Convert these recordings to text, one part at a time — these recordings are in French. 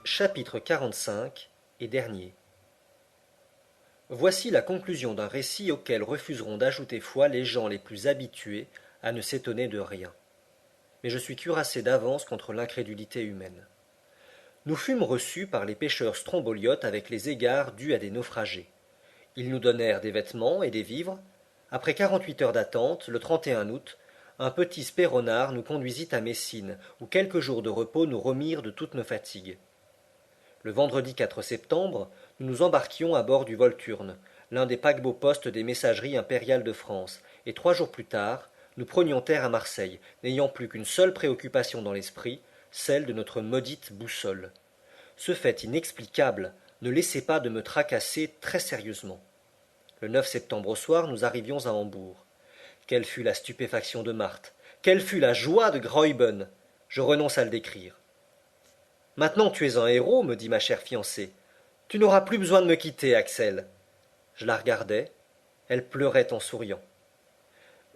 Chapitre 45 et dernier. Voici la conclusion d'un récit auquel refuseront d'ajouter foi les gens les plus habitués à ne s'étonner de rien. Mais je suis cuirassé d'avance contre l'incrédulité humaine. Nous fûmes reçus par les pêcheurs stromboliotes avec les égards dus à des naufragés. Ils nous donnèrent des vêtements et des vivres. Après 48 heures d'attente, le 31 août, un petit spéronard nous conduisit à Messine, où quelques jours de repos nous remirent de toutes nos fatigues. Le vendredi 4 septembre, nous nous embarquions à bord du Volturne, l'un des paquebots-postes des messageries impériales de France, et 3 jours plus tard, nous prenions terre à Marseille, n'ayant plus qu'une seule préoccupation dans l'esprit, celle de notre maudite boussole. Ce fait inexplicable ne laissait pas de me tracasser très sérieusement. Le 9 septembre au soir, nous arrivions à Hambourg. Quelle fut la stupéfaction de Marthe! Quelle fut la joie de Graüben! Je renonce à le décrire. Maintenant tu es un héros, me dit ma chère fiancée. Tu n'auras plus besoin de me quitter, Axel. Je la regardai. Elle pleurait en souriant.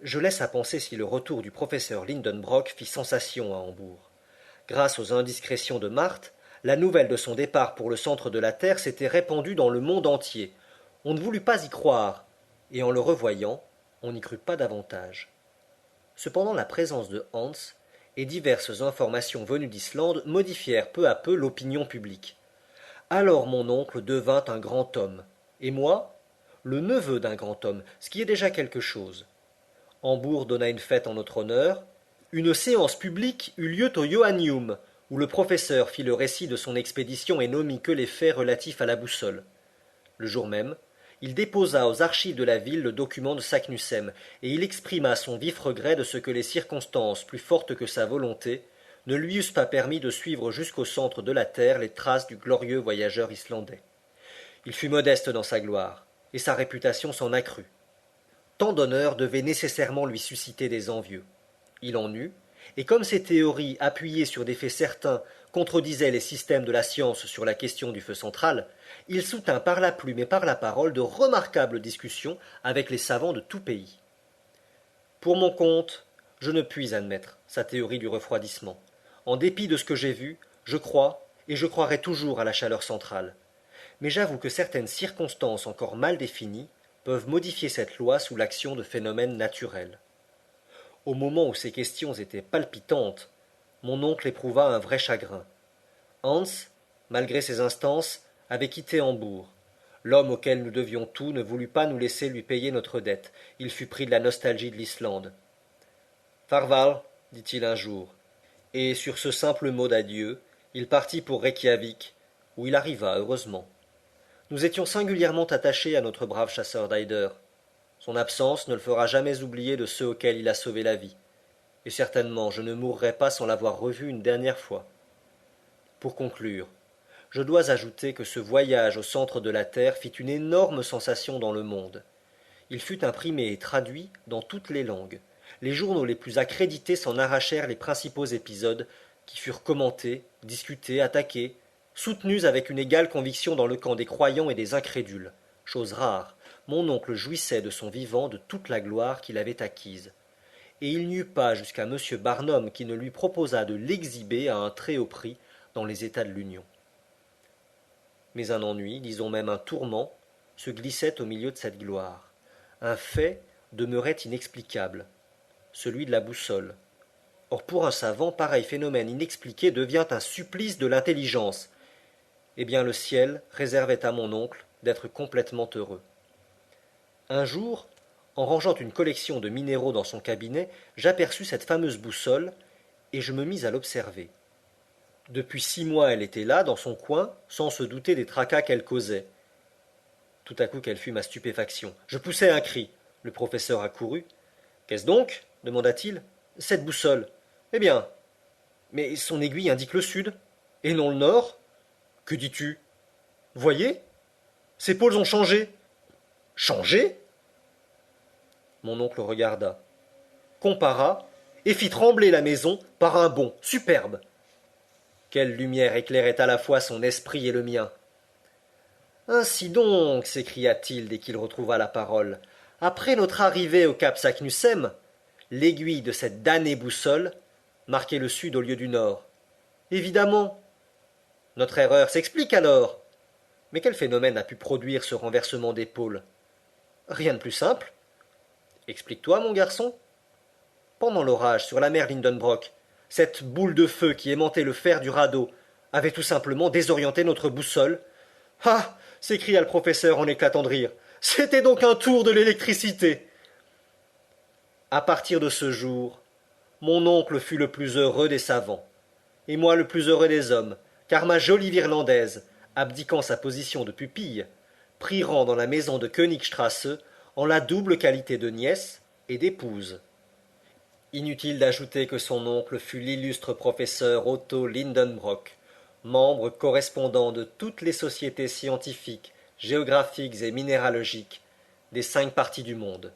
Je laisse à penser si le retour du professeur Lindenbrock fit sensation à Hambourg. Grâce aux indiscrétions de Marthe, la nouvelle de son départ pour le centre de la Terre s'était répandue dans le monde entier. On ne voulut pas y croire, et en le revoyant, on n'y crut pas davantage. Cependant la présence de Hans et diverses informations venues d'Islande modifièrent peu à peu l'opinion publique. Alors mon oncle devint un grand homme, et moi, le neveu d'un grand homme, ce qui est déjà quelque chose. Hambourg donna une fête en notre honneur. Une séance publique eut lieu au Johannium, où le professeur fit le récit de son expédition et n'omit que les faits relatifs à la boussole. Le jour même, il déposa aux archives de la ville le document de Saknussemm, et il exprima son vif regret de ce que les circonstances, plus fortes que sa volonté, ne lui eussent pas permis de suivre jusqu'au centre de la terre les traces du glorieux voyageur islandais. Il fut modeste dans sa gloire, et sa réputation s'en accrut. Tant d'honneur devait nécessairement lui susciter des envieux. Il en eut, et comme ses théories, appuyées sur des faits certains, contredisaient les systèmes de la science sur la question du feu central, il soutint par la plume et par la parole de remarquables discussions avec les savants de tout pays. Pour mon compte, je ne puis admettre sa théorie du refroidissement. En dépit de ce que j'ai vu, je crois, et je croirai toujours à la chaleur centrale. Mais j'avoue que certaines circonstances encore mal définies peuvent modifier cette loi sous l'action de phénomènes naturels. Au moment où ces questions étaient palpitantes, mon oncle éprouva un vrai chagrin. Hans, malgré ses instances, avait quitté Hambourg. L'homme auquel nous devions tout ne voulut pas nous laisser lui payer notre dette. Il fut pris de la nostalgie de l'Islande. Farval, dit-il un jour, et sur ce simple mot d'adieu, il partit pour Reykjavik, où il arriva heureusement. Nous étions singulièrement attachés à notre brave chasseur d'Eider. Son absence ne le fera jamais oublier de ceux auxquels il a sauvé la vie, et certainement je ne mourrai pas sans l'avoir revu une dernière fois. Pour conclure, je dois ajouter que ce voyage au centre de la Terre fit une énorme sensation dans le monde. Il fut imprimé et traduit dans toutes les langues. Les journaux les plus accrédités s'en arrachèrent les principaux épisodes, qui furent commentés, discutés, attaqués, soutenus avec une égale conviction dans le camp des croyants et des incrédules. Chose rare, mon oncle jouissait de son vivant de toute la gloire qu'il avait acquise. Et il n'y eut pas jusqu'à M. Barnum qui ne lui proposât de l'exhiber à un très haut prix dans les États de l'Union. Mais un ennui, disons même un tourment, se glissait au milieu de cette gloire. Un fait demeurait inexplicable, celui de la boussole. Or pour un savant, pareil phénomène inexpliqué devient un supplice de l'intelligence. Eh bien le ciel réservait à mon oncle d'être complètement heureux. Un jour, en rangeant une collection de minéraux dans son cabinet, j'aperçus cette fameuse boussole, et je me mis à l'observer. Depuis 6 mois elle était là, dans son coin, sans se douter des tracas qu'elle causait. Tout à coup quelle fut ma stupéfaction. Je poussai un cri. Le professeur accourut. Qu'est-ce donc demanda-t-il. Cette boussole. Eh bien. Mais son aiguille indique le sud, et non le nord. Que dis-tu? Voyez, ses pôles ont changé. Changé? Mon oncle regarda, compara, et fit trembler la maison par un bond superbe. Quelle lumière éclairait à la fois son esprit et le mien. Ainsi donc, s'écria-t-il dès qu'il retrouva la parole, après notre arrivée au cap Saknussemm, l'aiguille de cette damnée boussole marquait le sud au lieu du nord. Évidemment. Notre erreur s'explique alors. Mais quel phénomène a pu produire ce renversement des pôles? Rien de plus simple. Explique-toi, mon garçon. Pendant l'orage sur la mer Lindenbrock, cette boule de feu qui aimantait le fer du radeau avait tout simplement désorienté notre boussole. Ah! S'écria le professeur en éclatant de rire. C'était donc un tour de l'électricité. À partir de ce jour, mon oncle fut le plus heureux des savants, et moi le plus heureux des hommes, car ma jolie Virlandaise, abdiquant sa position de pupille, prit rang dans la maison de Königstrasse en la double qualité de nièce et d'épouse. Inutile d'ajouter que son oncle fut l'illustre professeur Otto Lindenbrock, membre correspondant de toutes les sociétés scientifiques, géographiques et minéralogiques des 5 parties du monde.